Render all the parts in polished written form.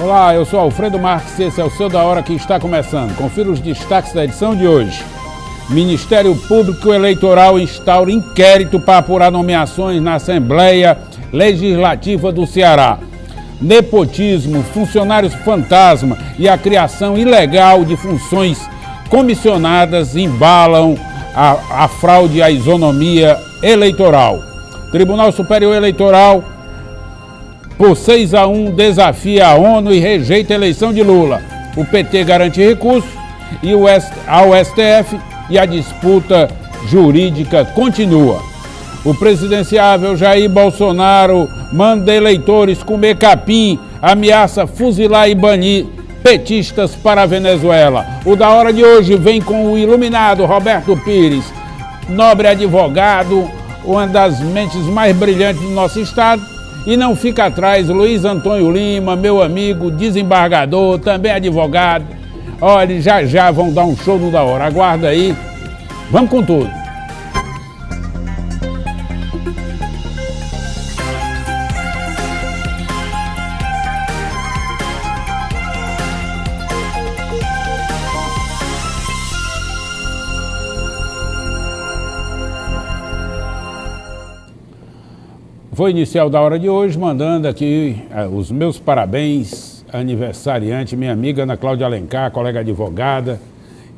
Olá, eu sou Alfredo Marques e esse é o Seu da Hora que está começando. Confira os destaques da edição de hoje. Ministério Público Eleitoral instaura inquérito para apurar nomeações na Assembleia Legislativa do Ceará. Nepotismo, funcionários fantasma e a criação ilegal de funções comissionadas embalam a fraude à isonomia eleitoral. Tribunal Superior Eleitoral, por 6-1, desafia a ONU e rejeita a eleição de Lula. O PT garante recurso ao STF e a disputa jurídica continua. O presidenciável Jair Bolsonaro manda eleitores comer capim, ameaça fuzilar e banir petistas para a Venezuela. O da hora de hoje vem com o iluminado Roberto Pires, nobre advogado, uma das mentes mais brilhantes do nosso estado. E não fica atrás Luiz Antônio Lima, meu amigo, desembargador, também advogado. Olha, já vão dar um show no da hora. Aguarda aí. Vamos com tudo. Vou iniciar o da hora de hoje mandando aqui os meus parabéns, aniversariante, minha amiga Ana Cláudia Alencar, colega advogada,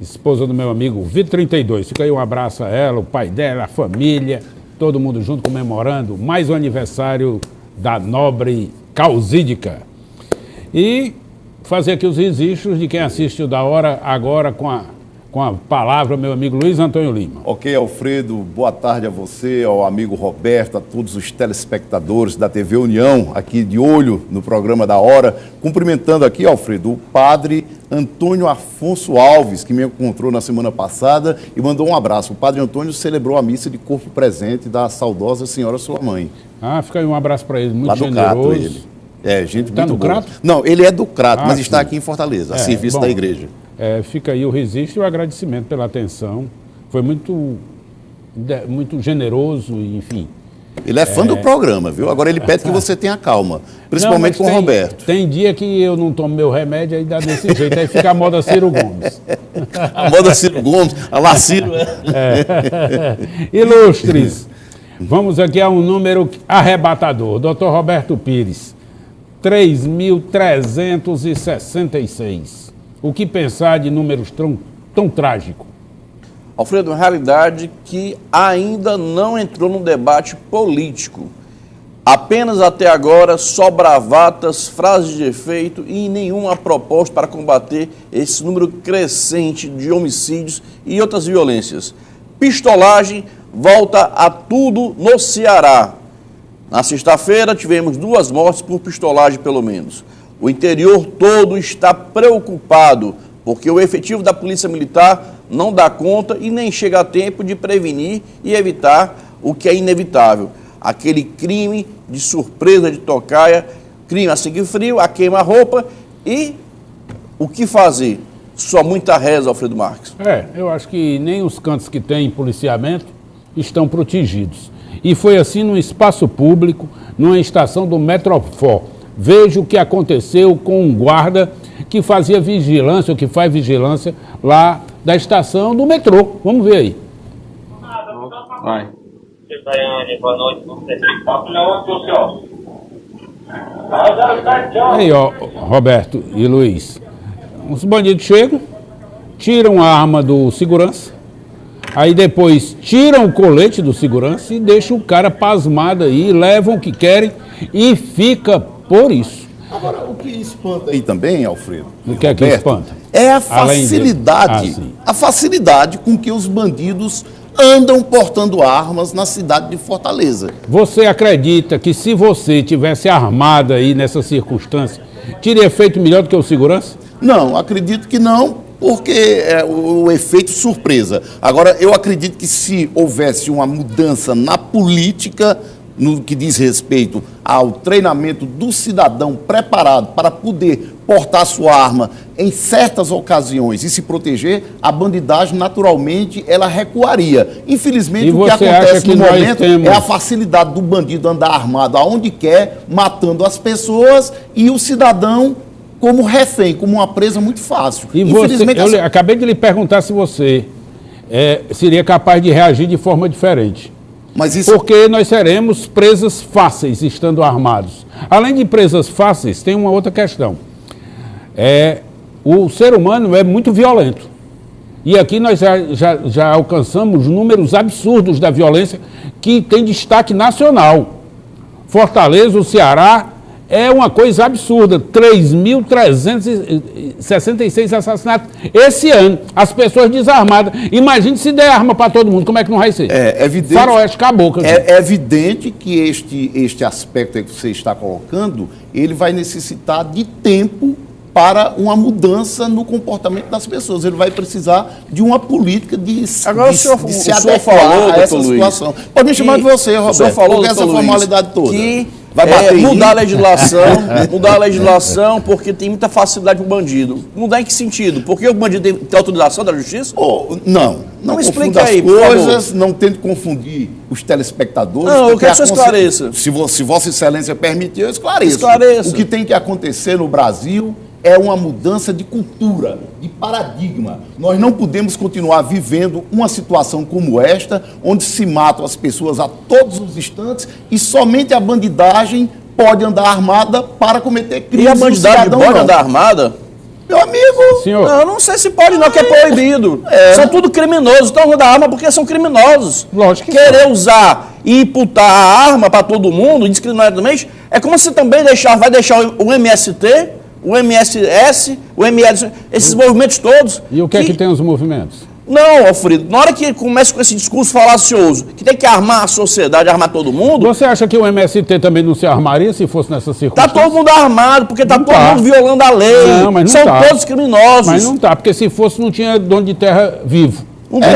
esposa do meu amigo Vitor 32. Fica aí um abraço a ela, o pai dela, a família, todo mundo junto comemorando mais um aniversário da nobre causídica. E fazer aqui os registros de quem assiste o da hora agora com a palavra, meu amigo Luiz Antônio Lima. Ok, Alfredo, boa tarde a você, ao amigo Roberto, a todos os telespectadores da TV União, aqui de olho no programa da hora. Cumprimentando aqui, Alfredo, o padre Antônio Afonso Alves, que me encontrou na semana passada e mandou um abraço. O padre Antônio celebrou a missa de corpo presente da saudosa senhora sua mãe. Ah, fica aí um abraço para ele, muito lá do generoso. Crato, ele. É, gente tá muito no boa. Crato? Não, ele é do Crato, mas sim. está aqui em Fortaleza, a serviço da igreja. Fica aí o registro e o agradecimento pela atenção. Foi muito generoso, enfim. Ele é fã do programa, viu? Agora ele pede que você tenha calma, principalmente com o Roberto. Tem dia que eu não tomo meu remédio, aí dá desse jeito, aí fica a moda Ciro Gomes. A moda Ciro Gomes, a lá Ciro. Ilustres, vamos aqui a um número arrebatador. Dr. Roberto Pires, 3.366. O que pensar de números tão trágicos? Alfredo, uma realidade que ainda não entrou no debate político. Apenas até agora só bravatas, frases de efeito e nenhuma proposta para combater esse número crescente de homicídios e outras violências. Pistolagem volta a tudo no Ceará. Na sexta-feira tivemos 2 mortes por pistolagem pelo menos. O interior todo está preocupado, porque o efetivo da Polícia Militar não dá conta e nem chega a tempo de prevenir e evitar o que é inevitável. Aquele crime de surpresa de tocaia, crime a sangue frio, a queima-roupa e o que fazer? Só muita reza, Alfredo Marques. Eu acho que nem os cantos que têm policiamento estão protegidos. E foi assim num espaço público, numa estação do Metrofó. Veja o que aconteceu com um guarda que fazia vigilância, ou que faz vigilância lá da estação do metrô. Vamos ver aí. Vai. Boa noite. Aí, ó, Roberto e Luiz. Os bandidos chegam, tiram a arma do segurança, aí depois tiram o colete do segurança e deixam o cara pasmado aí, levam o que querem e fica por isso. Agora, o que espanta aí também, Alfredo, o que é que espanta? É a facilidade, a facilidade com que os bandidos andam portando armas na cidade de Fortaleza. Você acredita que se você tivesse armado aí nessa circunstância, teria feito melhor do que o segurança? Não, acredito que não, porque é o efeito surpresa. Agora, eu acredito que se houvesse uma mudança na política, no que diz respeito ao treinamento do cidadão preparado para poder portar sua arma em certas ocasiões e se proteger, a bandidagem naturalmente ela recuaria. Infelizmente o que acontece no momento é a facilidade do bandido andar armado aonde quer, matando as pessoas e o cidadão como refém, como uma presa muito fácil. E você, eu acabei de lhe perguntar se você seria capaz de reagir de forma diferente. Mas isso... Porque nós seremos presas fáceis estando armados. Além de presas fáceis, tem uma outra questão. O ser humano é muito violento. E aqui nós já alcançamos números absurdos da violência que tem destaque nacional. Fortaleza, o Ceará, é uma coisa absurda. 3.366 assassinatos esse ano. As pessoas desarmadas. Imagine se der arma para todo mundo, como é que não vai ser? É evidente. Faroeste caboclo. É evidente que este aspecto que você está colocando, ele vai necessitar de tempo para uma mudança no comportamento das pessoas. Ele vai precisar de uma política de se adequar a essa situação. Pode me chamar de você, Roberto. O senhor falou, essa formalidade toda. Que vai bater mudar a legislação, porque tem muita facilidade para o bandido. Mudar em que sentido? Porque o bandido tem autorização da justiça? Não explica aí, por coisas, não tente confundir os telespectadores. Não, eu quero que você esclareça. Se Vossa Excelência permitir, eu esclareço. Esclareça. O que tem que acontecer no Brasil é uma mudança de cultura, de paradigma. Nós não podemos continuar vivendo uma situação como esta, onde se matam as pessoas a todos os instantes e somente a bandidagem pode andar armada para cometer crimes. E a bandidagem pode andar armada? Meu amigo... Senhor. Não, não sei se pode não, que é proibido. São tudo criminosos, estão usando a arma porque são criminosos. Lógico que querer usar e imputar a arma para todo mundo, indiscriminadamente, é como se também vai deixar o MST... o MSS, o ML, esses movimentos todos. E o que é que tem os movimentos? Não, Alfredo, na hora que começa com esse discurso falacioso, que tem que armar a sociedade, armar todo mundo... Você acha que o MST também não se armaria se fosse nessa circunstância? Está todo mundo armado, porque está todo mundo violando a lei. Não, mas não são todos criminosos. Mas não está, porque se fosse não tinha dono de terra vivo. Não tá.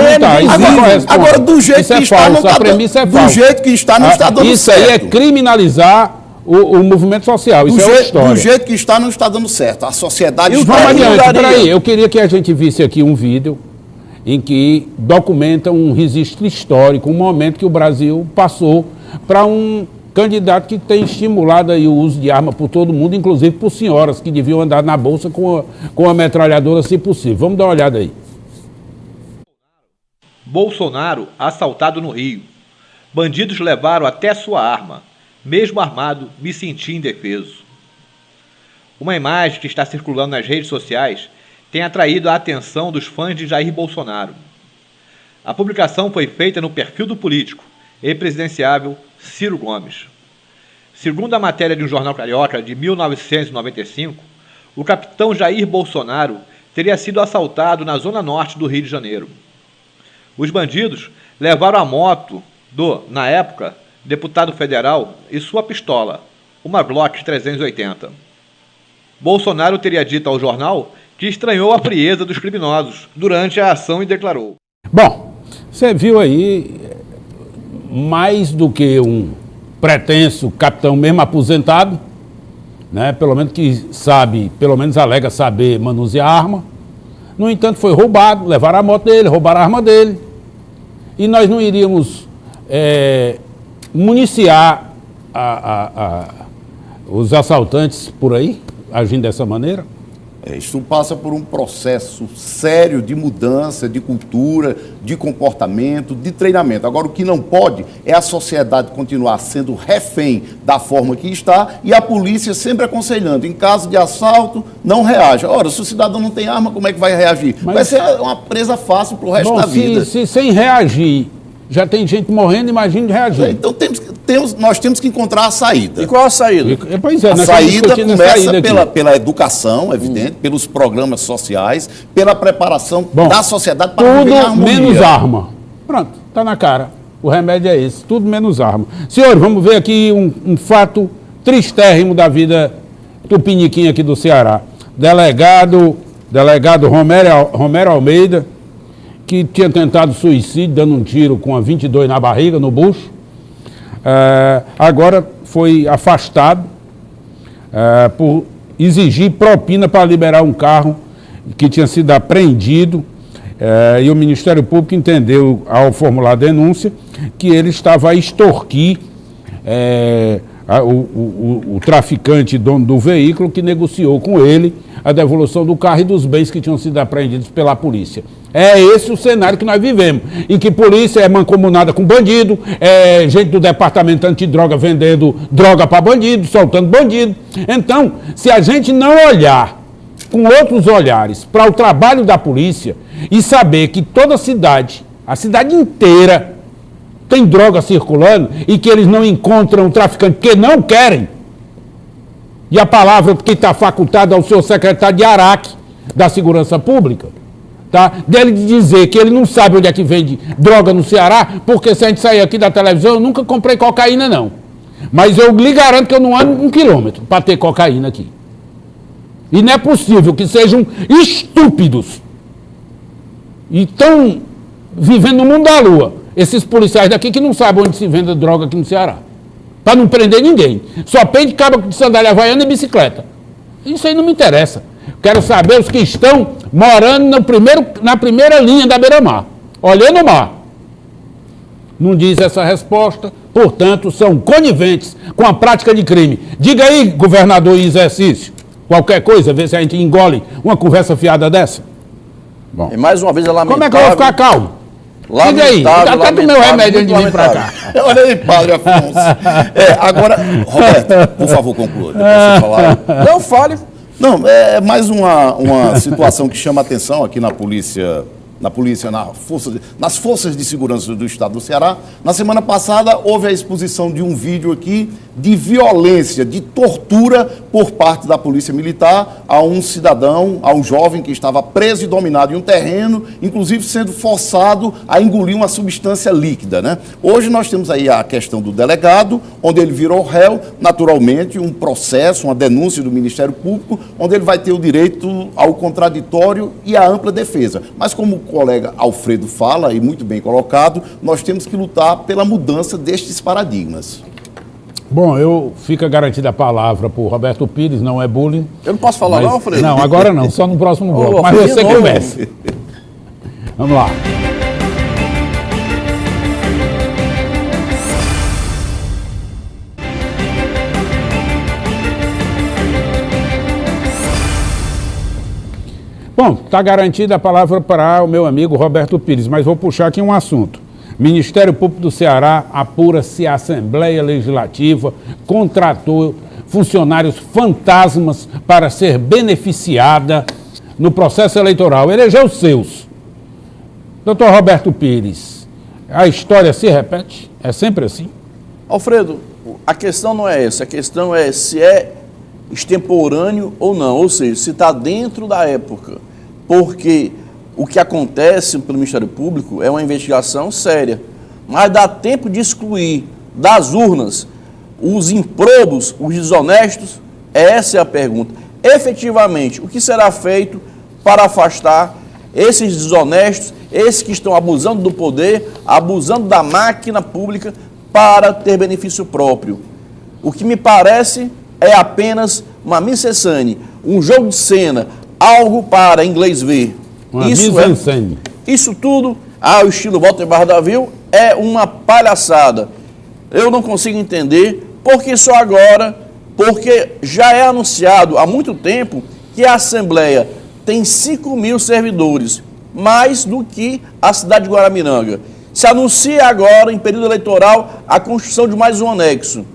Agora, do jeito que está, não está. A premissa é falsa. Do jeito que está, não está dando certo. Isso aí é criminalizar o movimento social, isso é outra história. Do jeito que está, não está dando certo. A sociedade... Vamos adiante, peraí, eu queria que a gente visse aqui um vídeo em que documenta um registro histórico, um momento que o Brasil passou para um candidato que tem estimulado aí o uso de arma por todo mundo, inclusive por senhoras que deviam andar na bolsa com a metralhadora, se possível. Vamos dar uma olhada aí. Bolsonaro assaltado no Rio. Bandidos levaram até sua arma. Mesmo armado, me senti indefeso. Uma imagem que está circulando nas redes sociais tem atraído a atenção dos fãs de Jair Bolsonaro. A publicação foi feita no perfil do político e presidenciável Ciro Gomes. Segundo a matéria de um jornal carioca de 1995, o capitão Jair Bolsonaro teria sido assaltado na zona norte do Rio de Janeiro. Os bandidos levaram a moto do, na época, deputado federal e sua pistola, uma Glock 380. Bolsonaro teria dito ao jornal que estranhou a frieza dos criminosos durante a ação e declarou: Bom, você viu aí mais do que um pretenso capitão mesmo aposentado, né? Pelo menos que sabe, pelo menos alega saber manusear arma. No entanto, foi roubado, levaram a moto dele, roubaram a arma dele. E nós não iríamos municiar os assaltantes por aí, agindo dessa maneira? Isso passa por um processo sério de mudança, de cultura, de comportamento, de treinamento. Agora, o que não pode é a sociedade continuar sendo refém da forma que está e a polícia sempre aconselhando, em caso de assalto, não reaja. Ora, se o cidadão não tem arma, como é que vai reagir? Vai ser uma presa fácil para o resto da vida. Se sem reagir já tem gente morrendo, imagine reagir. Então nós temos que encontrar a saída. E qual a saída? Pois é, a saída começa pela educação, evidente, pelos programas sociais, pela preparação da sociedade para viver em harmonia. Tudo menos arma. Pronto, está na cara. O remédio é esse, tudo menos arma. Senhor, vamos ver aqui um fato tristérrimo da vida tupiniquim aqui do Ceará. Delegado Romero Almeida, que tinha tentado suicídio, dando um tiro com a 22 na barriga, no bucho, agora foi afastado por exigir propina para liberar um carro que tinha sido apreendido, e o Ministério Público entendeu, ao formular a denúncia, que ele estava a extorquir o traficante dono do veículo que negociou com ele a devolução do carro e dos bens que tinham sido apreendidos pela polícia. É esse o cenário que nós vivemos, em que polícia é mancomunada com bandido, é gente do departamento antidroga vendendo droga para bandido, soltando bandido. Então, se a gente não olhar com outros olhares para o trabalho da polícia e saber que toda a cidade inteira tem droga circulando e que eles não encontram o traficante porque não querem, e a palavra que está facultada ao seu secretário de Araque, da Segurança Pública, tá? Dele dizer que ele não sabe onde é que vende droga no Ceará, porque se a gente sair aqui da televisão, eu nunca comprei cocaína não, mas eu lhe garanto que eu não ando 1 quilômetro para ter cocaína aqui. E não é possível que sejam estúpidos e estão vivendo no mundo da lua, esses policiais daqui que não sabem onde se vende droga aqui no Ceará, para não prender ninguém. Só prende cabo de sandália havaiana e bicicleta. Isso aí não me interessa. Quero saber os que estão morando na primeira linha da beira-mar, olhando o mar. Não diz essa resposta, portanto, são coniventes com a prática de crime. Diga aí, governador em exercício, qualquer coisa, vê se a gente engole uma conversa fiada dessa. Bom. E mais uma vez é lamentável. Como é que eu vou ficar calmo? Diga aí, até do meu remédio antes de vir para cá. Olha aí, padre Afonso. Agora, Roberto, por favor, conclua. Você falar. Não, fale. Não, é mais uma situação que chama a atenção aqui na polícia, nas forças de segurança do estado do Ceará. Na semana passada houve a exposição de um vídeo aqui de violência, de tortura por parte da polícia militar a um cidadão, a um jovem que estava preso e dominado em um terreno, inclusive sendo forçado a engolir uma substância líquida, né? Hoje nós temos aí a questão do delegado, onde ele virou réu, naturalmente, um processo, uma denúncia do Ministério Público, onde ele vai ter o direito ao contraditório e à ampla defesa. Mas como o colega Alfredo fala, e muito bem colocado, nós temos que lutar pela mudança destes paradigmas. Bom, fica garantida a palavra por Roberto Pires, não é bullying. Eu não posso falar não, Alfredo? Não, agora não, só no próximo bloco. Mas você comece. Vamos lá. Bom, está garantida a palavra para o meu amigo Roberto Pires, mas vou puxar aqui um assunto. Ministério Público do Ceará apura se a Assembleia Legislativa contratou funcionários fantasmas para ser beneficiada no processo eleitoral. Elegeu os seus. Doutor Roberto Pires, a história se repete? É sempre assim? Alfredo, a questão não é essa. A questão é se é extemporâneo ou não, ou seja, se está dentro da época. Porque o que acontece pelo Ministério Público é uma investigação séria, mas dá tempo de excluir das urnas os improbos, os desonestos? Essa é a pergunta. Efetivamente, o que será feito para afastar esses desonestos, esses que estão abusando do poder, abusando da máquina pública para ter benefício próprio? O que me parece é apenas uma mise-en-scène, um jogo de cena, algo para inglês ver. Isso tudo, ao estilo Walter Bardavil, é uma palhaçada. Eu não consigo entender porque só agora, porque já é anunciado há muito tempo que a Assembleia tem 5.000 servidores, mais do que a cidade de Guaramiranga. Se anuncia agora, em período eleitoral, a construção de mais um anexo.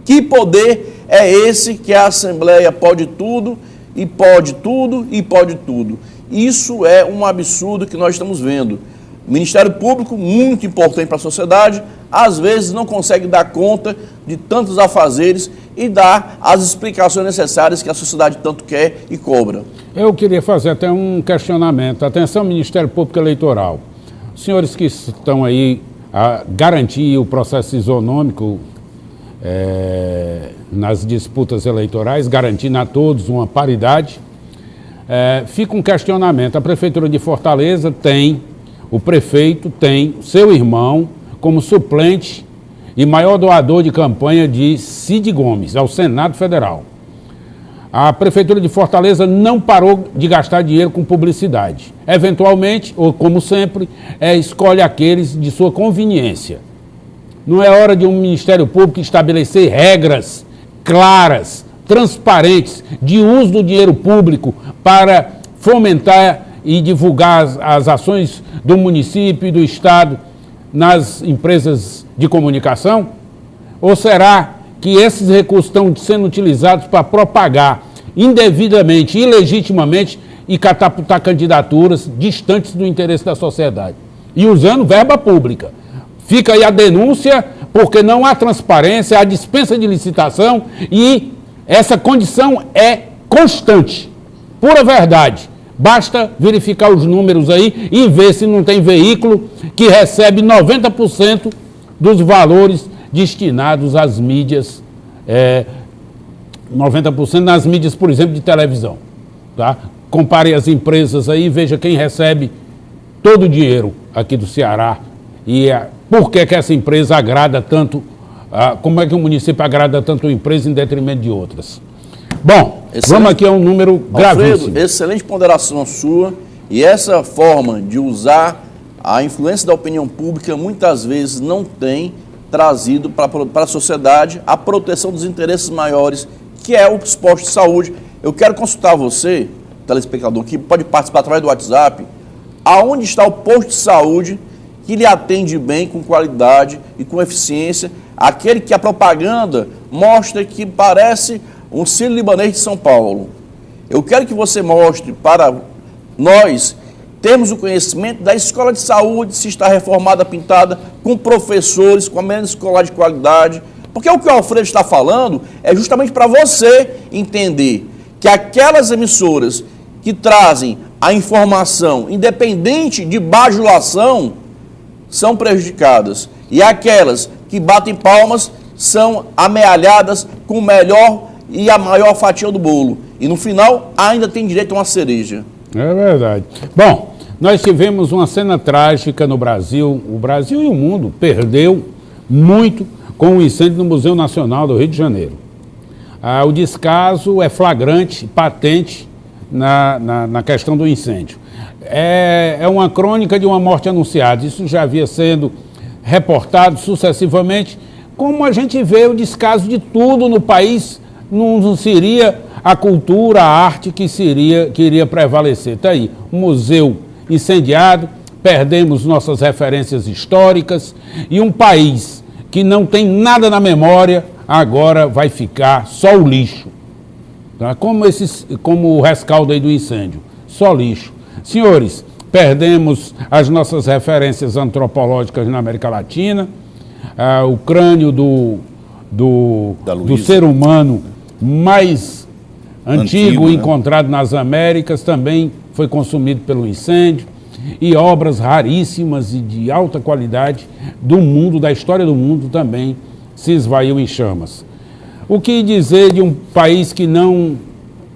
Que poder é esse que a Assembleia pode tudo, e pode tudo, e pode tudo? Isso é um absurdo que nós estamos vendo. O Ministério Público, muito importante para a sociedade, às vezes não consegue dar conta de tantos afazeres e dar as explicações necessárias que a sociedade tanto quer e cobra. Eu queria fazer até um questionamento. Atenção, Ministério Público Eleitoral. Os senhores que estão aí a garantir o processo isonômico nas disputas eleitorais, garantindo a todos uma paridade, fica um questionamento. A Prefeitura de Fortaleza tem, o prefeito tem seu irmão como suplente e maior doador de campanha de Cid Gomes ao Senado Federal. A Prefeitura de Fortaleza não parou de gastar dinheiro com publicidade. Eventualmente, ou como sempre, escolhe aqueles de sua conveniência. Não é hora de um Ministério Público estabelecer regras claras, transparentes, de uso do dinheiro público para fomentar e divulgar as ações do município e do Estado nas empresas de comunicação? Ou será que esses recursos estão sendo utilizados para propagar indevidamente, ilegitimamente e catapultar candidaturas distantes do interesse da sociedade? E usando verba pública. Fica aí a denúncia, porque não há transparência, há dispensa de licitação e essa condição é constante. Pura verdade. Basta verificar os números aí e ver se não tem veículo que recebe 90% dos valores destinados às mídias, 90% nas mídias, por exemplo, de televisão. Tá? Compare as empresas aí e veja quem recebe todo o dinheiro aqui do Ceará e por que essa empresa agrada tanto, como é que o município agrada tanto uma empresa em detrimento de outras. Bom, vamos aqui a um número gravíssimo. Alfredo, excelente ponderação sua, e essa forma de usar a influência da opinião pública muitas vezes não tem trazido para a sociedade a proteção dos interesses maiores, que é os postos de saúde. Eu quero consultar você, telespectador, que pode participar através do WhatsApp, aonde está o posto de saúde que lhe atende bem, com qualidade e com eficiência, aquele que a propaganda mostra que parece um sírio-libanês de São Paulo. Eu quero que você mostre para nós termos o conhecimento da escola de saúde, se está reformada, pintada, com professores, com a merenda escolar de qualidade, porque o que o Alfredo está falando é justamente para você entender que aquelas emissoras que trazem a informação independente de bajulação são prejudicadas, e aquelas que batem palmas são amealhadas com o melhor e a maior fatia do bolo. E no final ainda tem direito a uma cereja. É verdade. Bom, nós tivemos uma cena trágica no Brasil. O Brasil e o mundo perdeu muito com o incêndio no Museu Nacional do Rio de Janeiro. O descaso é flagrante, patente na questão do incêndio. É uma crônica de uma morte anunciada. Isso já havia sendo reportado sucessivamente. Como a gente vê o descaso de tudo no país, não seria a cultura, a arte que iria prevalecer. Está aí, o museu incendiado, perdemos nossas referências históricas e um país que não tem nada na memória, agora vai ficar só o lixo. Tá? Como o rescaldo aí do incêndio, só lixo. Senhores, perdemos as nossas referências antropológicas na América Latina, o crânio do ser humano mais antigo encontrado nas Américas também foi consumido pelo incêndio, e obras raríssimas e de alta qualidade do mundo, da história do mundo, também se esvaiu em chamas. O que dizer de um país que não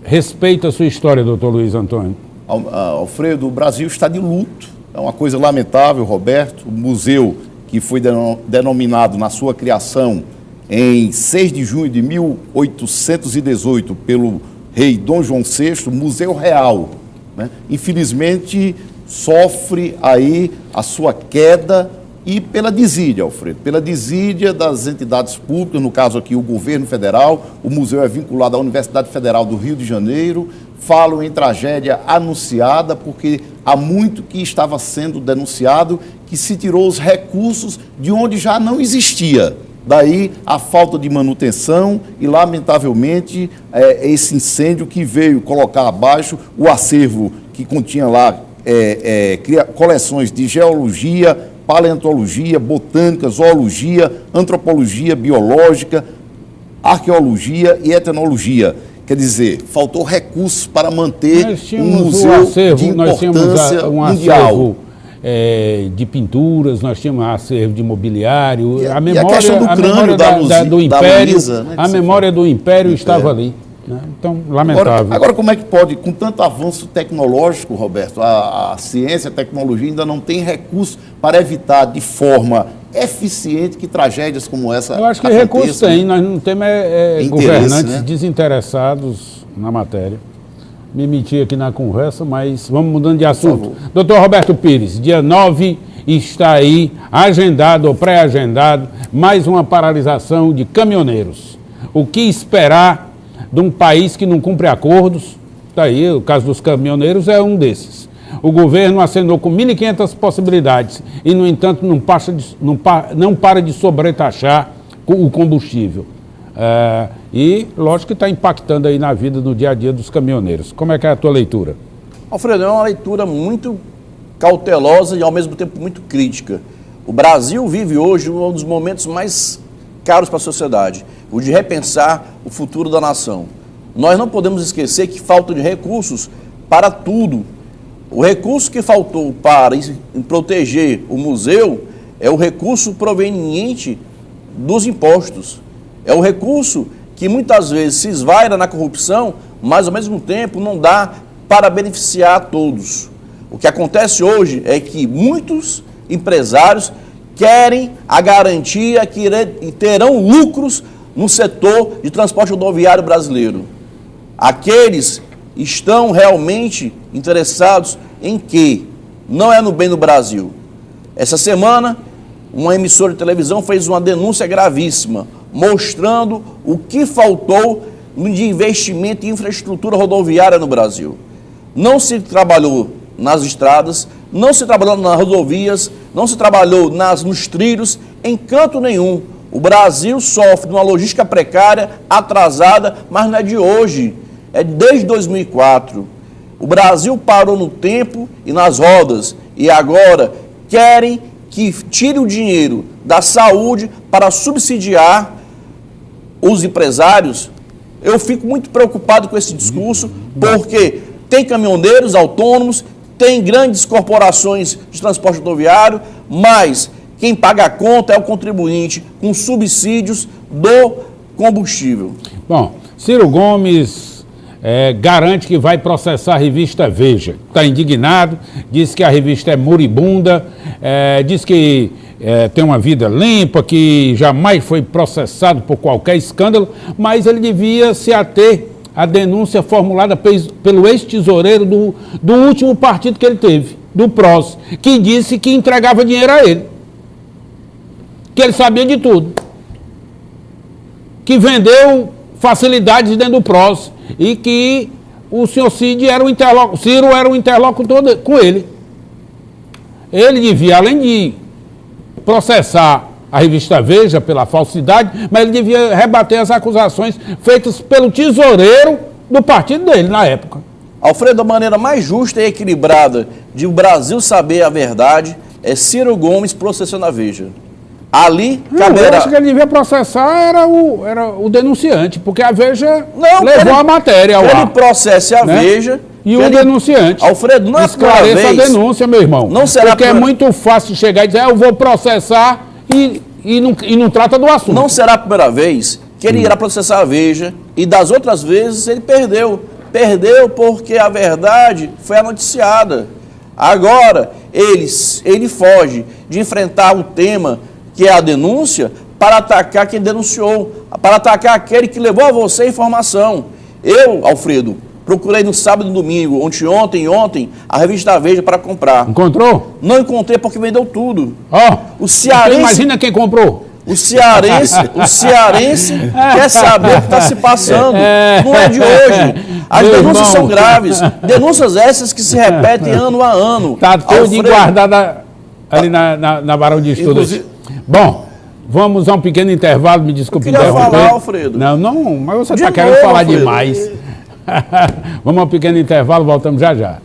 respeita a sua história, doutor Luiz Antônio? Alfredo, o Brasil está de luto. É uma coisa lamentável, Roberto. O museu, que foi denominado na sua criação em 6 de junho de 1818 pelo rei Dom João VI, Museu Real, né? Infelizmente sofre aí a sua queda, e pela desídia, Alfredo, pela desídia das entidades públicas, no caso aqui o governo federal. O museu é vinculado à Universidade Federal do Rio de Janeiro. Falam em tragédia anunciada, porque há muito que estava sendo denunciado que se tirou os recursos de onde já não existia. Daí a falta de manutenção e, lamentavelmente, esse incêndio que veio colocar abaixo o acervo que continha lá coleções de geologia, paleontologia, botânica, zoologia, antropologia, biológica, arqueologia e etnologia. Quer dizer, faltou recursos para manter um museu de importância mundial. De pinturas, nós tínhamos acervo de mobiliário, a questão do crânio do Império, Luísa, né, a memória do Império estava ali. Né? Então, lamentável. Agora, como é que pode, com tanto avanço tecnológico, Roberto, a ciência, a tecnologia ainda não tem recursos para evitar de forma eficiente que tragédias como essa aconteçam? Eu acho que recursos tem, nós não temos governantes, né, desinteressados na matéria. Me meti aqui na conversa, mas vamos mudando de assunto. Doutor Roberto Pires, dia 9 está aí agendado ou pré-agendado mais uma paralisação de caminhoneiros. O que esperar de um país que não cumpre acordos? Está aí, o caso dos caminhoneiros é um desses. O governo acenou com 1.500 possibilidades e, no entanto, não para de sobretaxar o combustível. E, lógico que está impactando aí na vida, no dia a dia dos caminhoneiros. Como é que é a tua leitura? Alfredo, é uma leitura muito cautelosa e, ao mesmo tempo, muito crítica. O Brasil vive hoje um dos momentos mais caros para a sociedade, o de repensar o futuro da nação. Nós não podemos esquecer que falta de recursos para tudo. O recurso que faltou para proteger o museu é o recurso proveniente dos impostos. É o recurso que muitas vezes se esvaira na corrupção, mas ao mesmo tempo não dá para beneficiar a todos. O que acontece hoje é que muitos empresários querem a garantia que terão lucros no setor de transporte rodoviário brasileiro. Aqueles estão realmente interessados em quê? Não é no bem do Brasil. Essa semana, uma emissora de televisão fez uma denúncia gravíssima, mostrando o que faltou de investimento em infraestrutura rodoviária no Brasil. Não se trabalhou nas estradas, não se trabalhou nas rodovias, não se trabalhou nos trilhos, em canto nenhum. O Brasil sofre de uma logística precária, atrasada, mas não é de hoje, é desde 2004. O Brasil parou no tempo e nas rodas, e agora querem que tire o dinheiro da saúde para subsidiar os empresários. Eu fico muito preocupado com esse discurso, porque tem caminhoneiros autônomos, tem grandes corporações de transporte rodoviário, mas quem paga a conta é o contribuinte, com subsídios do combustível. Bom, Ciro Gomes garante que vai processar a revista Veja. Está indignado, diz que a revista é moribunda, diz que tem uma vida limpa, que jamais foi processado por qualquer escândalo, mas ele devia se ater à denúncia formulada pelo ex-tesoureiro do último partido que ele teve, do PROS, que disse que entregava dinheiro a ele, que ele sabia de tudo, que vendeu facilidades dentro do PROS e que o senhor Ciro era o interlocutor com ele. Ele devia, além de processar a revista Veja pela falsidade, mas ele devia rebater as acusações feitas pelo tesoureiro do partido dele na época. Alfredo, a maneira mais justa e equilibrada de o Brasil saber a verdade é Ciro Gomes processando a Veja. Ali caberá... Eu acho que ele devia processar era o denunciante, porque a Veja levou a matéria ao ar. Ele processe a Veja... E o denunciante. Alfredo, não é esclareça a denúncia, meu irmão. Não será porque é muito fácil chegar e dizer, eu vou processar e não trata do assunto. Não será a primeira vez que ele irá processar a Veja e das outras vezes ele perdeu. Perdeu porque a verdade foi anoticiada. Agora, ele foge de enfrentar o tema que é a denúncia para atacar quem denunciou, para atacar aquele que levou a você a informação. Eu, Alfredo, procurei no sábado e no domingo, ontem, a revista Veja para comprar. Encontrou? Não encontrei porque vendeu tudo. O cearense... Então imagina quem comprou. O cearense quer saber o que está se passando. Não é de hoje. As denúncias são graves. Denúncias essas que se repetem ano a ano. Está tudo guardada ali na Barão de Estudos. Bom, vamos a um pequeno intervalo. Me desculpe interromper. Eu queria falar, Alfredo. Não, mas você está querendo falar demais. Vamos a um pequeno intervalo, voltamos já já.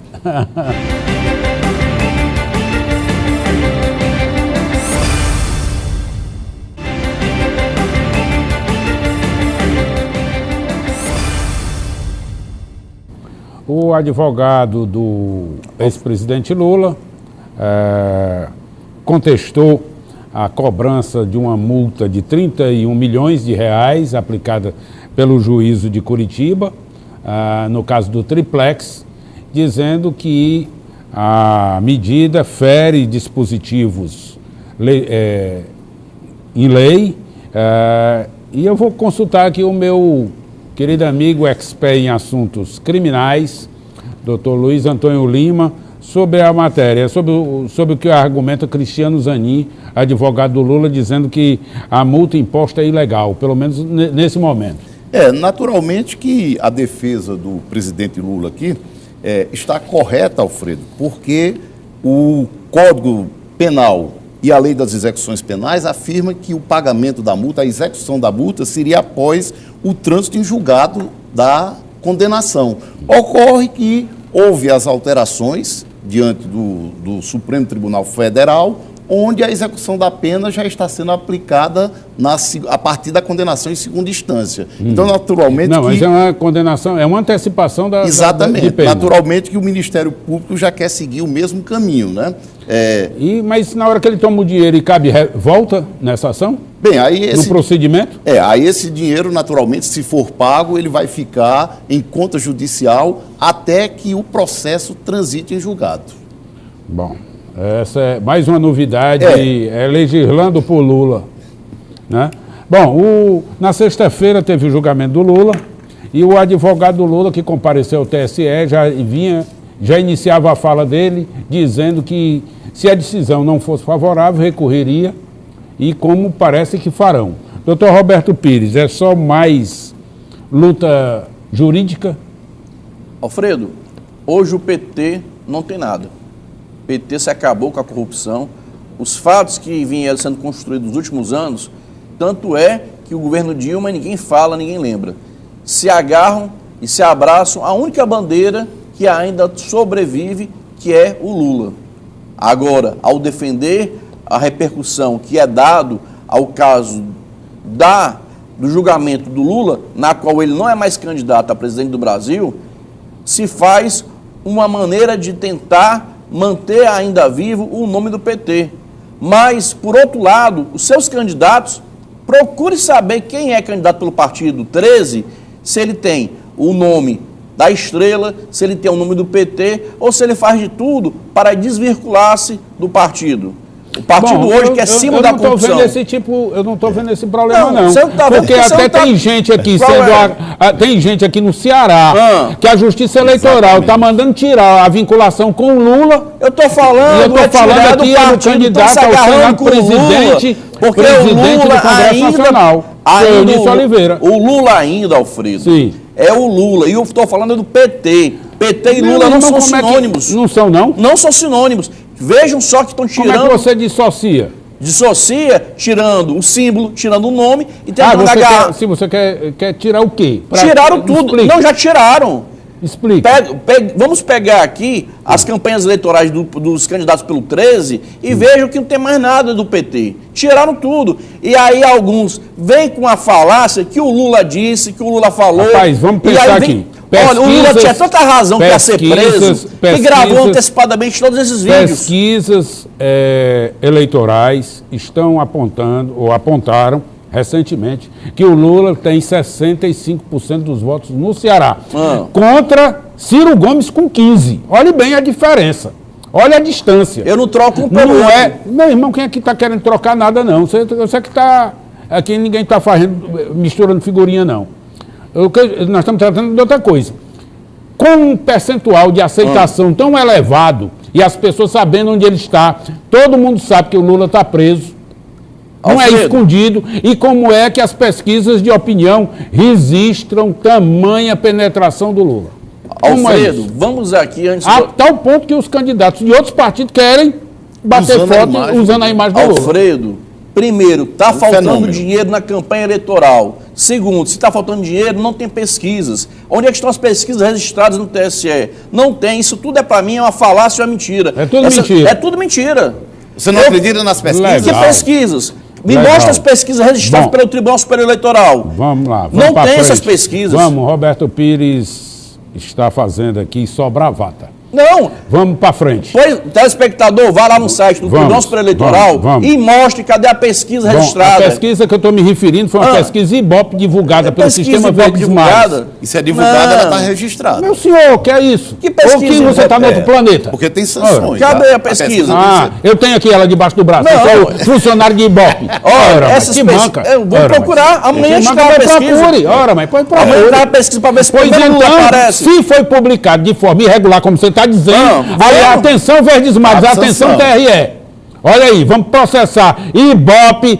O advogado do ex-presidente Lula contestou a cobrança de uma multa de 31 milhões de reais aplicada pelo juízo de Curitiba, no caso do triplex, dizendo que a medida fere dispositivos em lei, e eu vou consultar aqui o meu querido amigo expert em assuntos criminais, Dr. Luiz Antônio Lima, sobre a matéria, sobre o que argumenta Cristiano Zanin, advogado do Lula, dizendo que a multa imposta é ilegal, pelo menos nesse momento. Naturalmente que a defesa do presidente Lula aqui está correta, Alfredo, porque o Código Penal e a Lei das Execuções Penais afirma que o pagamento da multa, a execução da multa, seria após o trânsito em julgado da condenação. Ocorre que houve as alterações diante do Supremo Tribunal Federal, onde a execução da pena já está sendo aplicada a partir da condenação em segunda instância. Então, naturalmente... Não, mas é uma condenação, é uma antecipação da Exatamente. de pena. Naturalmente que o Ministério Público já quer seguir o mesmo caminho, né? Mas na hora que ele toma o dinheiro e cabe volta nessa ação? Bem, aí no procedimento? Aí esse dinheiro, naturalmente, se for pago, ele vai ficar em conta judicial até que o processo transite em julgado. Bom, essa é mais uma novidade, legislando por Lula, né? Bom, na sexta-feira teve o julgamento do Lula e o advogado do Lula, que compareceu ao TSE, já iniciava a fala dele, dizendo que se a decisão não fosse favorável, recorreria, e como parece que farão. Doutor Roberto Pires, é só mais luta jurídica? Alfredo, hoje o PT não tem nada. O PT se acabou com a corrupção. Os fatos que vinham sendo construídos nos últimos anos, tanto é que o governo Dilma ninguém fala, ninguém lembra. Se agarram e se abraçam a única bandeira que ainda sobrevive, que é o Lula. Agora, ao defender a repercussão que é dado ao caso do julgamento do Lula, na qual ele não é mais candidato a presidente do Brasil, se faz uma maneira de tentar manter ainda vivo o nome do PT. Mas, por outro lado, os seus candidatos, procure saber quem é candidato pelo partido 13, se ele tem o nome da Estrela, se ele tem o nome do PT, ou se ele faz de tudo para desvircular-se do partido. O partido hoje que é cima da corrupção. Eu não estou vendo esse problema, não. Tá porque até tem gente aqui tem gente aqui no Ceará que a Justiça Eleitoral está mandando tirar a vinculação com o Lula. Eu estou falando, eu estou falando aqui do candidato ao Senado, presidente do Congresso Nacional, Eunice Oliveira. O Lula ainda, Alfredo. Sim. É o Lula. E eu estou falando do PT. PT e Lula não são sinônimos. Não são, não? Não são sinônimos. Vejam só que estão tirando... Como é que você dissocia? Dissocia tirando o símbolo, tirando o nome e tentando agarrar... Se você quer tirar o quê? Tiraram tudo. Explique. Não, já tiraram. Explique. Vamos pegar aqui as campanhas eleitorais dos candidatos pelo 13 e vejam que não tem mais nada do PT. Tiraram tudo. E aí alguns vêm com a falácia que o Lula disse, que o Lula falou. Rapaz, vamos pensar aqui. Olha, o Lula tinha tanta razão que ia ser preso, que gravou antecipadamente todos esses vídeos. Pesquisas eleitorais estão apontando, ou apontaram recentemente, que o Lula tem 65% dos votos no Ceará, contra Ciro Gomes com 15%. Olhe bem a diferença. Olha a distância. Eu não troco um pelo outro. Meu irmão, quem aqui está querendo trocar nada, não. Você que está... Aqui ninguém está misturando figurinha, não. Nós estamos tratando de outra coisa. Com um percentual de aceitação tão elevado e as pessoas sabendo onde ele está, todo mundo sabe que o Lula está preso, não é escondido, e como é que as pesquisas de opinião registram tamanha penetração do Lula? Alfredo, vamos aqui antes... A tal ponto que os candidatos de outros partidos querem bater foto usando a imagem do Lula. Alfredo, primeiro, está faltando dinheiro na campanha eleitoral. Segundo, se está faltando dinheiro, não tem pesquisas. Onde é que estão as pesquisas registradas no TSE? Não tem. Isso tudo para mim é uma falácia, é uma mentira. É tudo mentira. É tudo mentira. Você não acredita nas pesquisas? Que pesquisas? Me mostra as pesquisas registradas pelo Tribunal Superior Eleitoral. Vamos lá. Não tem essas pesquisas. Vamos, Roberto Pires está fazendo aqui só bravata. Não. Vamos para frente. Pois, telespectador, vá lá no site do Tribunal Superior Eleitoral e mostre cadê a pesquisa registrada. A pesquisa que eu estou me referindo foi uma pesquisa Ibope divulgada pelo Sistema Verdes Mares. Isso é divulgada, ela está registrada. Meu senhor, que é isso? Que pesquisa? Ou que você está no outro planeta? Porque tem sanções. Cadê a pesquisa? Eu tenho aqui ela debaixo do braço. Eu sou funcionário de Ibope. Ora, essas pesquisas. Eu vou procurar. Amanhã está a pesquisa. Ora, mas pode procurar. Amanhã está a pesquisa para ver se o Lula aparece. Se foi publicado de forma irregular, como você está está dizendo. Aí, atenção, Verdes Mares, atenção, TRE. Olha aí, vamos processar Ibope,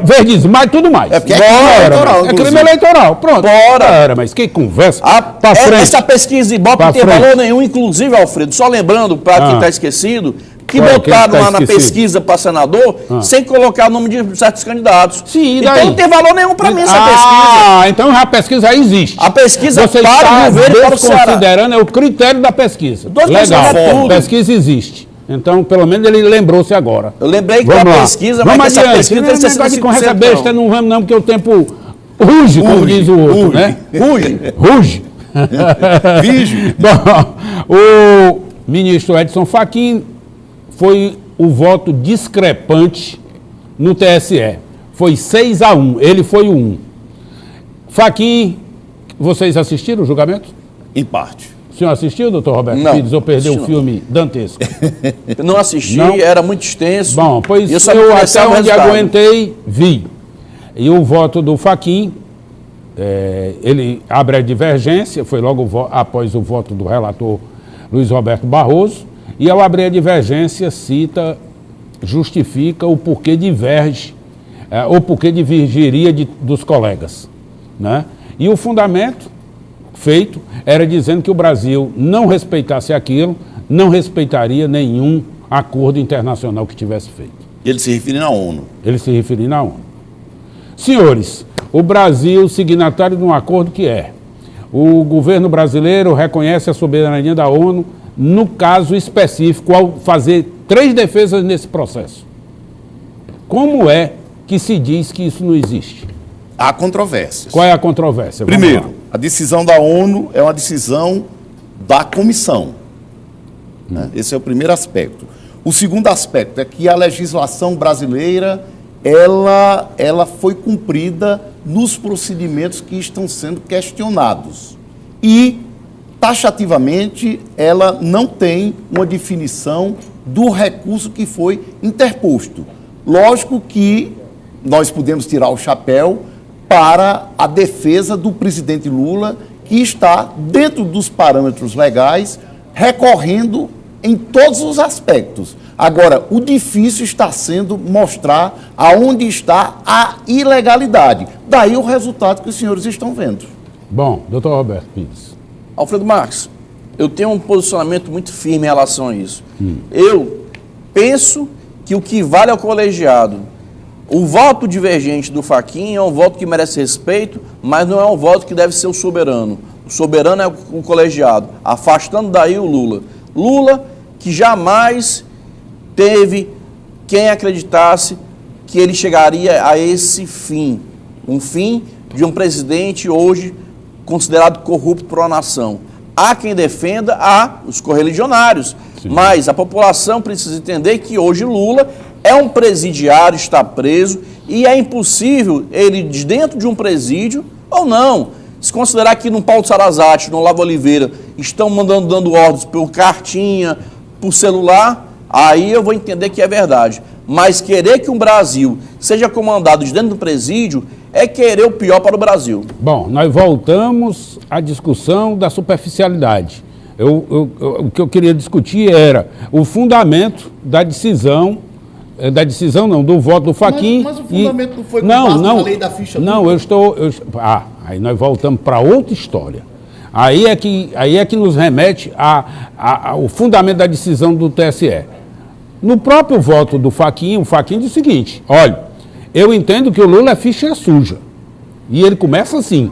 Verdes Mares, tudo mais. É porque é crime eleitoral. É crime eleitoral, pronto. Bora. Mas que conversa. Pra frente. Essa pesquisa Ibope não tem valor nenhum, inclusive, Alfredo, só lembrando, para quem está esquecido, que botaram lá na pesquisa para senador sem colocar o nome de certos candidatos. Sim, então não tem valor nenhum para mim essa pesquisa. Então a pesquisa aí existe. A pesquisa você para está o governo e para o Ceará. considerando é o critério da pesquisa. Legal, a pesquisa existe. Então, pelo menos ele lembrou-se agora. Eu lembrei que a pesquisa, mas essa pesquisa tem 65%. Com essa besta não vamos não, porque o tempo ruge, como diz o outro, né? Ruge. Bom, o ministro Edson Fachin foi o voto discrepante no TSE. Foi 6-1, ele foi o 1. Fachin, vocês assistiram o julgamento? Em parte. O senhor assistiu, doutor Roberto Pires, ou perdeu o filme dantesco? Não assisti, era muito extenso. Bom, pois eu até onde aguentei, vi. E o voto do Fachin, ele abre a divergência, foi logo após o voto do relator Luiz Roberto Barroso, e ao abrir a divergência justifica o porquê diverge, ou porquê divergiria dos colegas, né? E o fundamento feito era dizendo que o Brasil não respeitasse aquilo, não respeitaria nenhum acordo internacional que tivesse feito. Ele se referindo à ONU. Ele se referindo à ONU. Senhores, o Brasil, signatário de um acordo que o governo brasileiro reconhece a soberania da ONU no caso específico, ao fazer 3 defesas nesse processo. Como é que se diz que isso não existe? Há controvérsias. Qual é a controvérsia? Primeiro, a decisão da ONU é uma decisão da comissão. Né? Esse é o primeiro aspecto. O segundo aspecto é que a legislação brasileira ela foi cumprida nos procedimentos que estão sendo questionados. E, taxativamente, ela não tem uma definição do recurso que foi interposto. Lógico que nós podemos tirar o chapéu para a defesa do presidente Lula, que está dentro dos parâmetros legais, recorrendo em todos os aspectos. Agora, o difícil está sendo mostrar aonde está a ilegalidade. Daí o resultado que os senhores estão vendo. Bom, doutor Roberto Pires. Alfredo Marques, eu tenho um posicionamento muito firme em relação a isso. Eu penso que o que vale ao colegiado, o voto divergente do Fachin é um voto que merece respeito, mas não é um voto que deve ser o soberano. O soberano é o colegiado, afastando daí o Lula. Lula, que jamais teve quem acreditasse que ele chegaria a esse fim. Um fim de um presidente hoje considerado corrupto por uma nação. Há quem defenda, há os correligionários. Sim. Mas a população precisa entender que hoje Lula é um presidiário, está preso, e é impossível ele, de dentro de um presídio, ou não, se considerar que no Paulo Sarazate, no Olavo Oliveira, estão dando ordens por cartinha, por celular, aí eu vou entender que é verdade. Mas querer que um Brasil seja comandado de dentro do presídio é querer o pior para o Brasil. Bom, nós voltamos à discussão da superficialidade. O que eu queria discutir era o fundamento da decisão do voto do Fachin. Mas o fundamento não foi com base na lei da ficha dupla? Não, aí nós voltamos para outra história. Aí é que nos remete ao fundamento da decisão do TSE. No próprio voto do Fachin, o Fachin diz o seguinte: olha, eu entendo que o Lula é ficha suja. E ele começa assim.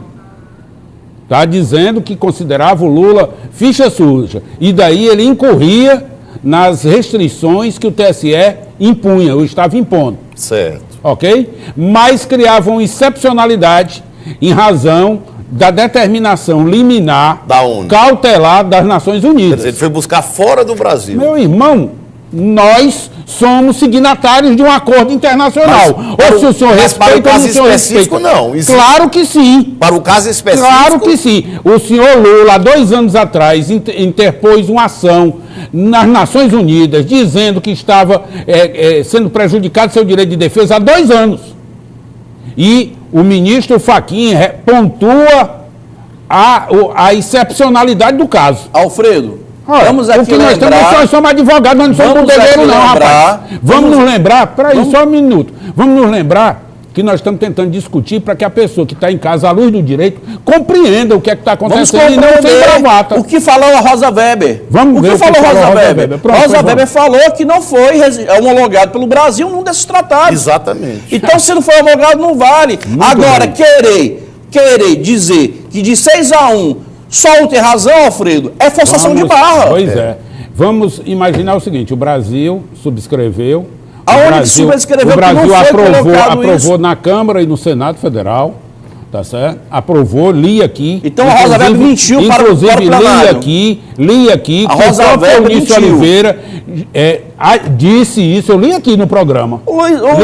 Está dizendo que considerava o Lula ficha suja. E daí ele incorria nas restrições que o TSE impunha, ou estava impondo. Certo. Ok? Mas criavam excepcionalidade em razão da determinação liminar da ONU, cautelar das Nações Unidas. Quer dizer, ele foi buscar fora do Brasil. Meu irmão, nós somos signatários de um acordo internacional. Ou se o senhor respeita ou se o senhor respeita. Não. Claro que sim. Para o caso específico? Claro que sim. O senhor Lula, há 2 anos atrás, interpôs uma ação nas Nações Unidas, dizendo que estava sendo prejudicado seu direito de defesa há 2 anos. E o ministro Fachin pontua a excepcionalidade do caso. Alfredo, Olha, vamos aqui nós somos advogados, nós não somos bodegueiros não, rapaz. Vamos nos lembrar, peraí, só um minuto. Vamos nos lembrar que nós estamos tentando discutir para que a pessoa que está em casa, à luz do direito, compreenda o que é que está acontecendo e não sem bravata. O que falou a Rosa Weber? Vamos ver o que falou a Rosa Weber. Rosa Weber falou que não foi homologado pelo Brasil num desses tratados. Exatamente. Então, se não foi homologado, não vale. Muito agora, bem. querer dizer que de 6-1 só um tem razão, Alfredo, é forçação de barra. Pois é. Vamos imaginar o seguinte, o Brasil subscreveu. Aonde que subscreveu? O Brasil que não foi aprovou na Câmara e no Senado Federal, tá certo? Aprovou, li aqui. Então a Rosa Weber mentiu para o plenário. Li aqui, a Rosa Weber mentiu. Oliveira disse isso, eu li aqui no programa.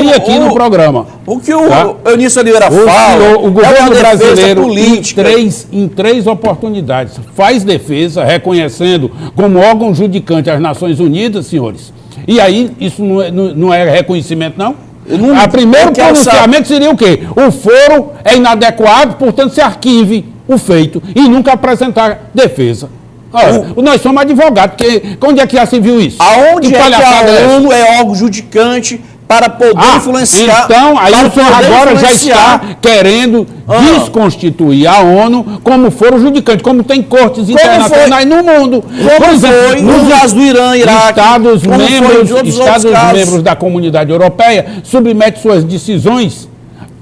Li aqui no programa. O que o Eunício Oliveira fala, o governo brasileiro, política. em três oportunidades, faz defesa, reconhecendo como órgão judicante as Nações Unidas, senhores. E aí, isso não é reconhecimento, não? O primeiro pronunciamento seria o quê? O foro é inadequado, portanto, se arquive o feito e nunca apresentar defesa. Olha, nós somos advogados, porque onde é que já se viu isso? Aonde é que a ONU é órgão judicante para poder influenciar? Então, aí o senhor agora já está querendo desconstituir a ONU como foro judicante, como tem cortes internacionais no mundo. Por exemplo, no caso do Irã, Iraque, Estados membros da Comunidade Europeia submetem suas decisões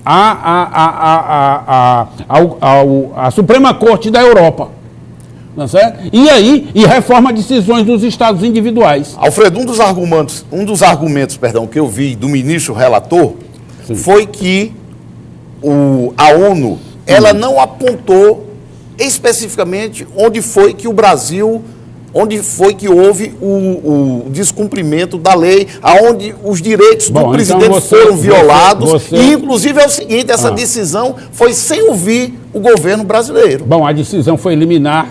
à Suprema Corte da Europa. Não é certo? E aí, reforma decisões dos estados individuais. Alfredo, um dos argumentos que eu vi do ministro relator foi que a ONU ela não apontou especificamente onde foi que houve o descumprimento da lei, aonde os direitos do presidente foram violados. E, inclusive, é o seguinte, essa decisão foi sem ouvir o governo brasileiro. Bom, a decisão foi liminar.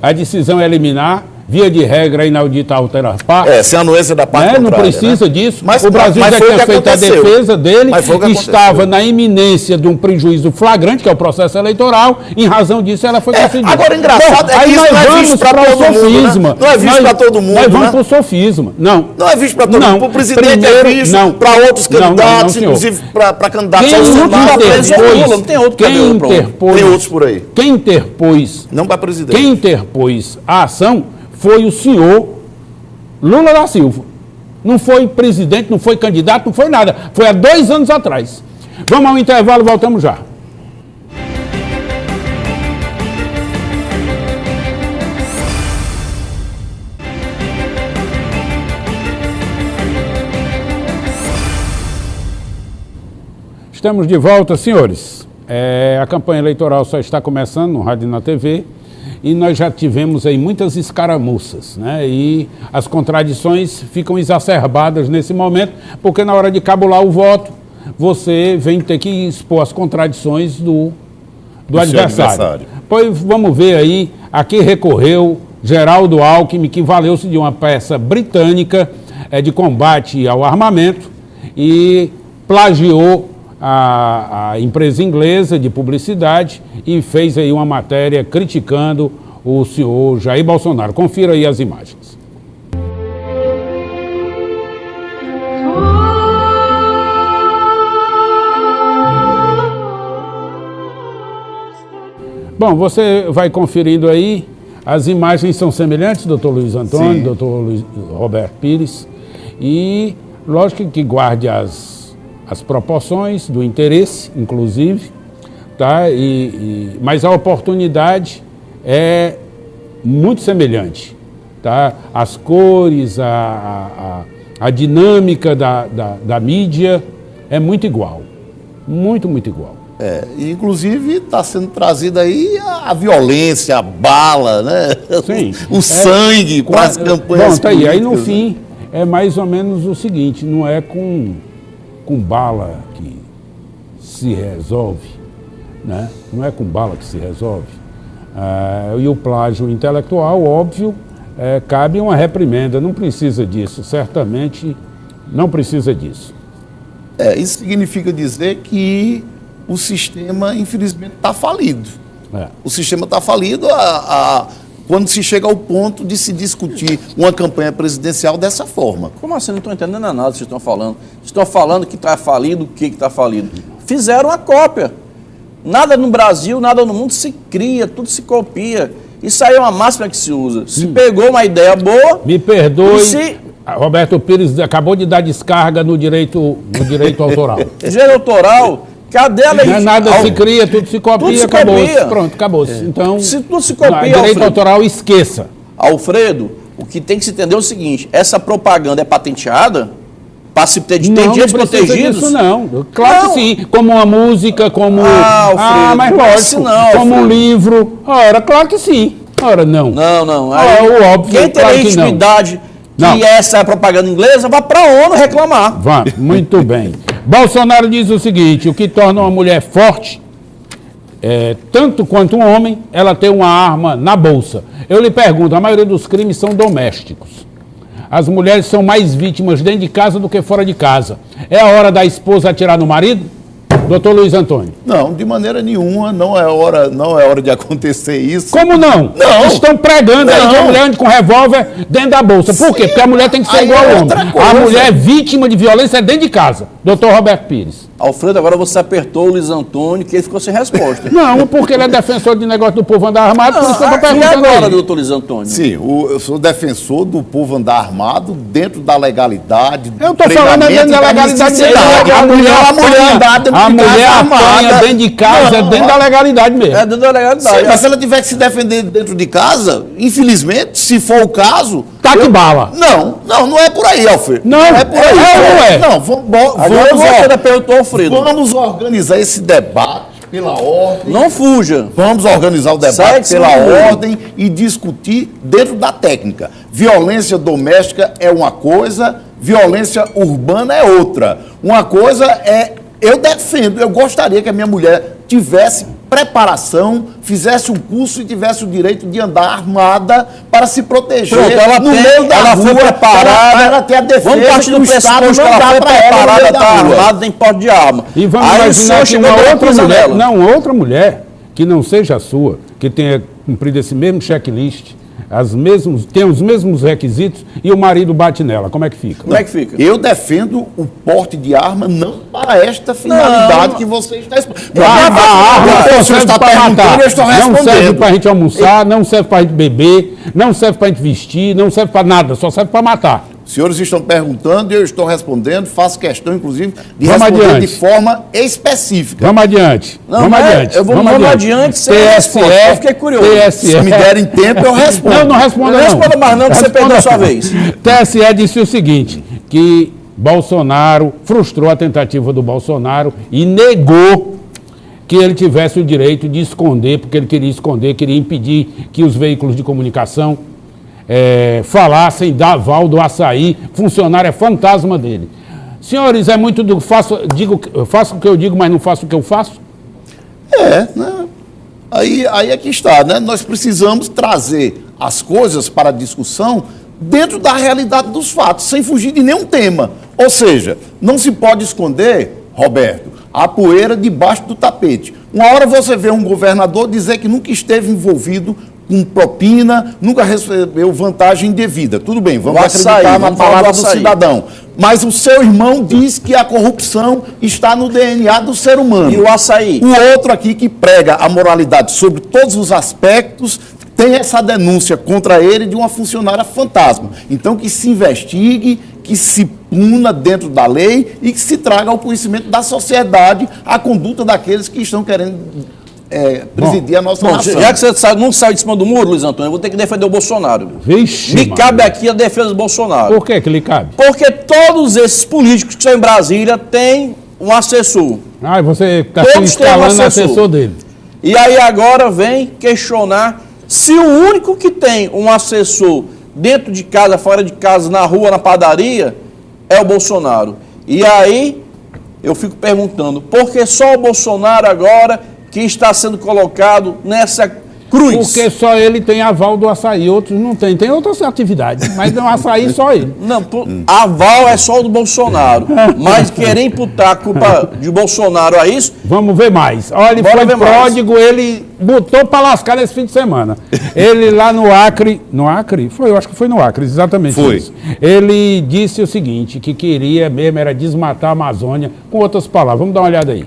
A decisão é liminar. Via de regra, inaudita alterar parte. Sem anuência da parte contrária. Não precisa disso. Mas o Brasil já tinha feito a defesa dele, estava na iminência de um prejuízo flagrante, que é o processo eleitoral, em razão disso ela foi concedida. Agora, engraçado é que isso não é visto para todo mundo, né? Não é visto para todo mundo, Nós vamos para o sofisma. Não é visto para todo mundo. Para o presidente é visto, para outros candidatos, inclusive para candidatos ao Senado. Não tem outro candidato. Tem outros por aí. Quem interpôs... Não para presidente. Quem interpôs a ação foi o senhor Lula da Silva. Não foi presidente, não foi candidato, não foi nada. Foi há 2 anos atrás. Vamos ao intervalo, voltamos já. Estamos de volta, senhores. A campanha eleitoral só está começando no rádio e na TV. E nós já tivemos aí muitas escaramuças, né? E as contradições ficam exacerbadas nesse momento, porque na hora de cabular o voto, você vem ter que expor as contradições do adversário. Pois vamos ver aí, aqui recorreu Geraldo Alckmin, que valeu-se de uma peça britânica de combate ao armamento e plagiou a empresa inglesa de publicidade e fez aí uma matéria criticando o senhor Jair Bolsonaro. Confira aí as imagens. Bom, você vai conferindo aí, as imagens são semelhantes, doutor Luiz Antônio, doutor Roberto Pires, e lógico que guarde as proporções do interesse, inclusive, tá? Mas a oportunidade é muito semelhante, tá? As cores, a dinâmica da mídia é muito igual, muito igual. Inclusive está sendo trazida aí a violência, a bala, né? Sim. O sangue para as campanhas. Bom, tá aí no fim é mais ou menos o seguinte, não é com bala que se resolve, né? Não é com bala que se resolve. E o plágio intelectual, óbvio, cabe uma reprimenda, não precisa disso, certamente não precisa disso. Isso significa dizer que o sistema, infelizmente, está falido. O sistema está falido, quando se chega ao ponto de se discutir uma campanha presidencial dessa forma. Como assim? Não estou entendendo nada que vocês estão falando. Vocês estão falando que está falido, o que está falido. Fizeram a cópia. Nada no Brasil, nada no mundo se cria, tudo se copia. Isso aí é uma máxima que se usa. Se pegou uma ideia boa... Me perdoe, Roberto Pires acabou de dar descarga no direito autoral. Direito autoral, cadê a lei? Não é nada se cria, tudo se copia, tudo se acabou. copia. Pronto, acabou. Então, se tudo se copia, direito Alfredo, autoral, esqueça. Alfredo, o que tem que se entender é o seguinte, essa propaganda é patenteada? Para se ter Não direitos precisa protegidos? disso, não. Claro que sim. Como uma música, como... Alfredo, mas não é lógico. assim não, como um Alfredo. livro. Ora, claro que sim. Ora, não. Não. O óbvio, Quem tem claro que não. legitimidade Não. que essa é a propaganda inglesa, vai para a ONU reclamar. Vá, muito bem. Bolsonaro diz o seguinte, o que torna uma mulher forte, tanto quanto um homem, ela tem uma arma na bolsa. Eu lhe pergunto, a maioria dos crimes são domésticos. As mulheres são mais vítimas dentro de casa do que fora de casa. É a hora da esposa atirar no marido? Doutor Luiz Antônio. Não, de maneira nenhuma, não é hora de acontecer isso. Como não? Não. Estão pregando aí que a Não. mulher anda com revólver dentro da bolsa. Por quê? Porque a mulher tem que ser Aí igual é ao homem. outra coisa. A mulher vítima de violência é dentro de casa. Doutor Roberto Pires. Alfredo, agora você apertou o Luiz Antônio, que ele ficou sem resposta. Não, porque ele é defensor de negócio do povo andar armado, por isso que eu estou E perguntando agora, aí. doutor Luiz Antônio? Sim, eu sou defensor do povo andar armado dentro da legalidade. Eu estou falando dentro da legalidade mesmo. A mulher andar dentro a de mulher casa apanha armada. dentro de casa, Não, é dentro da legalidade mesmo. É dentro da legalidade. Sim, mas se ela tiver que se defender dentro de casa, infelizmente, se for o caso... Taque bala. Não é por aí, Alfredo. Não, é por aí. é ou é? Não, Agora você ainda perguntou, Alfredo. vamos organizar esse debate pela ordem. Não fuja. Vamos organizar o debate Segue pela sim. ordem e discutir dentro da técnica. Violência doméstica é uma coisa, violência urbana é outra. Uma coisa é, eu defendo, eu gostaria que a minha mulher tivesse preparação, fizesse um curso e tivesse o direito de andar armada para se proteger. Pronto, ela no tem, meio da ela rua, foi preparada. para ela ter a defesa. Vamos partir do que o Estado pressuposto que não ela dá foi para ela no preparada, meio da está rua. armada, tem porte de arma. E vamos Aí o imaginar senhor que chegou uma dando outra prisão mulher, nela. não, outra mulher, que não seja a sua, que tenha cumprido esse mesmo checklist, tem os mesmos requisitos e o marido bate nela. Como é que fica? Como é que fica? Eu defendo o porte de arma não para esta finalidade que você está expondo. A arma só serve para matar. eu estou Não serve respondendo. para a gente almoçar, não serve para a gente beber, não serve para a gente vestir, não serve para nada, só serve para matar. Os senhores estão perguntando e eu estou respondendo, faço questão, inclusive, de Vamos responder adiante. de forma específica. Vamos adiante. Não, vamos mas adiante. eu vou- vamos adiante sem resposta. Eu fiquei curioso. Se me derem tempo, eu respondo. Não responda Não não. responda mais não, que você perdeu a sua não. vez. TSE disse o seguinte, que Bolsonaro frustrou a tentativa do Bolsonaro e negou que ele tivesse o direito de esconder, porque ele queria esconder, queria impedir que os veículos de comunicação falassem da aval do Açaí, funcionário é fantasma dele. Senhores, é muito do faço o que eu digo, mas não faço o que eu faço? Né? Aí é que está, né? Nós precisamos trazer as coisas para a discussão dentro da realidade dos fatos, sem fugir de nenhum tema. Ou seja, não se pode esconder, Roberto, a poeira debaixo do tapete. Uma hora você vê um governador dizer que nunca esteve envolvido com propina, nunca recebeu vantagem indevida. Tudo bem, vamos O acreditar açaí, na vamos falar palavra do do açaí. cidadão. Mas o seu irmão diz que a corrupção está no DNA do ser humano. E o açaí? O outro aqui que prega a moralidade sobre todos os aspectos tem essa denúncia contra ele de uma funcionária fantasma. Então que se investigue, que se puna dentro da lei e que se traga ao conhecimento da sociedade a conduta daqueles que estão querendo presidir a nossa Bom, nação. já que você não saiu de cima do muro, Luiz Antônio, eu vou ter que defender o Bolsonaro. Vixe, Me Maria. cabe aqui a defesa do Bolsonaro. Por que lhe cabe? Porque todos esses políticos que estão em Brasília têm um assessor. Ah, você está Todos têm um instalando assessor. assessor dele. E aí agora vem questionar se o único que tem um assessor dentro de casa, fora de casa, na rua, na padaria, é o Bolsonaro. E aí eu fico perguntando, por que só o Bolsonaro agora que está sendo colocado nessa Cruz. Porque só ele tem aval do açaí, outros não tem. Tem outras atividades, mas no açaí só ele. Não, aval é só o do Bolsonaro. Mas querer imputar a culpa de Bolsonaro a isso... Vamos ver mais. Olha, ele foi pródigo, ele botou para lascar nesse fim de semana. Ele lá no Acre... No Acre? Foi, eu acho que foi no Acre, exatamente foi isso. Ele disse o seguinte, que queria mesmo era desmatar a Amazônia, com outras palavras. Vamos dar uma olhada aí.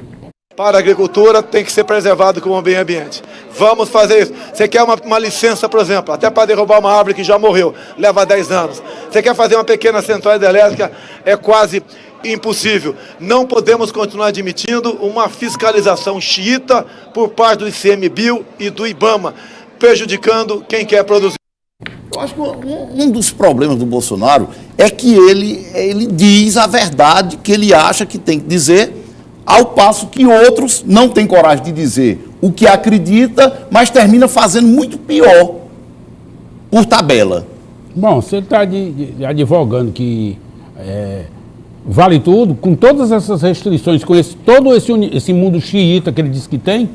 Para a agricultura tem que ser preservado como meio ambiente. Vamos fazer isso. Você quer uma licença, por exemplo, até para derrubar uma árvore que já morreu, leva 10 anos. Você quer fazer uma pequena central hidrelétrica, é quase impossível. Não podemos continuar admitindo uma fiscalização xiita por parte do ICMBio e do IBAMA, prejudicando quem quer produzir. Eu acho que um dos problemas do Bolsonaro é que ele diz a verdade que ele acha que tem que dizer, ao passo que outros não têm coragem de dizer o que acredita, mas termina fazendo muito pior, por tabela. Bom, você está advogando que vale tudo, com todas essas restrições, com todo esse mundo xiita que ele diz que tem,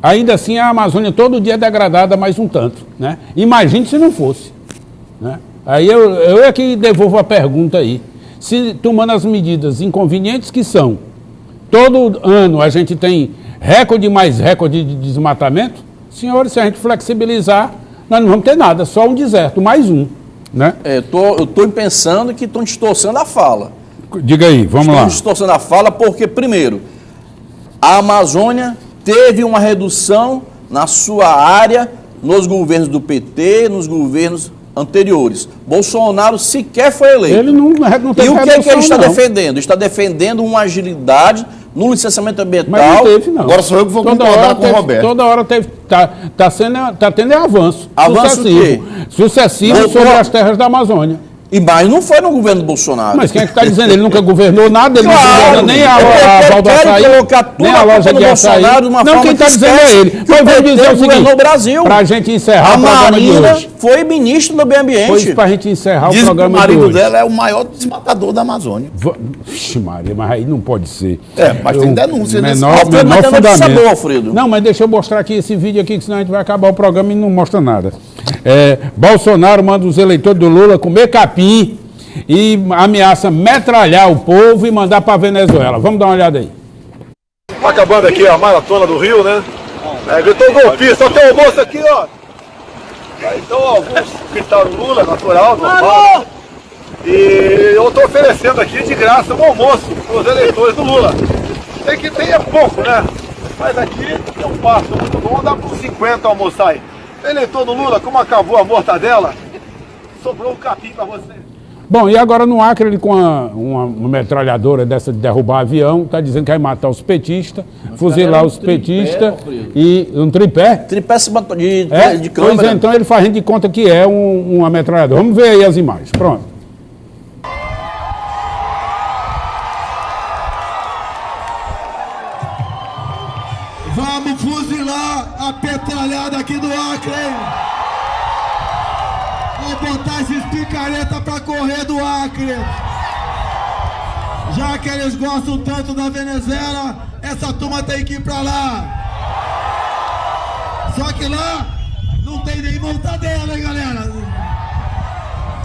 ainda assim a Amazônia todo dia é degradada mais um tanto, né? Imagine se não fosse, né? Aí eu é que devolvo a pergunta aí. Se tomando as medidas inconvenientes que são, todo ano a gente tem recorde mais recorde de desmatamento, senhores, se a gente flexibilizar, nós não vamos ter nada, só um deserto, mais um, né? Eu estou pensando que estão distorcendo a fala. Diga aí, vamos lá. Estão distorcendo a fala porque, primeiro, a Amazônia teve uma redução na sua área nos governos do PT, nos governos anteriores. Bolsonaro sequer foi eleito. Ele não teve E o que é que ele está não. defendendo? Está defendendo uma agilidade no licenciamento ambiental. Mas não teve, não. Agora sou eu que vou concordar com o Roberto. Toda hora tá tendo avanço. Avanço sucessivo sobre as terras da Amazônia. Mas não foi no governo do Bolsonaro. Mas quem é que está dizendo? Ele nunca governou nada, ele não governou nem a Val do Açaí, nem a loja de açaí. Não, quem está dizendo é ele. Mas vou dizer o seguinte, para a gente encerrar o programa de hoje. Foi ministro do meio ambiente. Pois para a gente encerrar Diz o programa que o de hoje. marido dela é o maior desmatador da Amazônia. Vixe Maria, mas aí não pode ser. Mas tem denúncia nesse menor fundamento. Sabor, Alfredo. Não, mas deixa eu mostrar aqui esse vídeo aqui, que senão a gente vai acabar o programa e não mostra nada. Bolsonaro manda os eleitores do Lula comer capim e ameaça metralhar o povo e mandar para a Venezuela. Vamos dar uma olhada aí. Acabando aqui a maratona do Rio, né? Gritou golpista, só tem o moço aqui, ó. Então alguns gritaram Lula, natural, normal. E eu estou oferecendo aqui de graça um almoço para os eleitores do Lula. Tem que ter pouco, né? Mas aqui tem um passo muito bom, dá por 50 almoçar aí. Eleitor do Lula, como acabou a mortadela, sobrou um capim para você. Bom, e agora no Acre, ele com uma metralhadora dessa de derrubar avião, está dizendo que vai matar os petistas, fuzilar os petistas e um tripé. Tripé de câmera. Pois é, então ele fazendo de conta que é uma metralhadora. Vamos ver aí as imagens. Pronto. Vamos fuzilar a petralhada aqui do Acre, hein? Vou botar esses picareta pra correr do Acre. Já que eles gostam tanto da Venezuela, essa turma tem que ir pra lá. Só que lá não tem nem mortadela, hein, galera?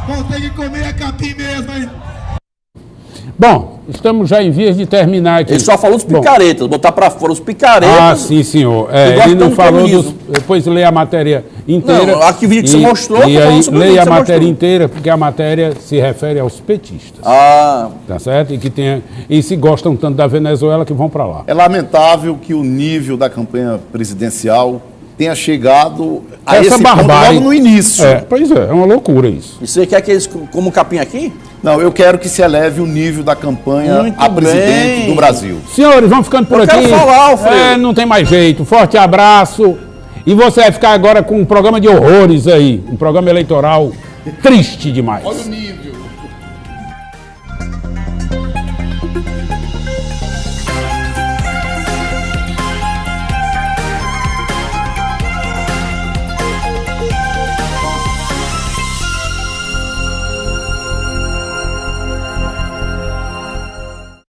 Vão ter que comer a capim mesmo, hein? Bom, estamos já em vias de terminar aqui. Ele só falou dos picaretas, botar pra fora os picaretas. Ah, sim, senhor. Ele não falou dos... Depois leia a matéria inteira. Não, aqui o vídeo que você mostrou... E aí leia a matéria inteira, porque a matéria se refere aos petistas. Ah. Tá certo? E se gostam tanto da Venezuela que vão para lá. É lamentável que o nível da campanha presidencial tenha chegado a essa esse barbárie ponto logo no início. Pois é uma loucura isso. E você quer que eles comam capim aqui? Não, eu quero que se eleve o nível da campanha Muito a presidente bem. do Brasil. Senhores, vamos ficando por aqui. Quero falar, Alfredo. Não tem mais jeito. Forte abraço. E você vai ficar agora com um programa de horrores aí. Um programa eleitoral triste demais. Olha o nível.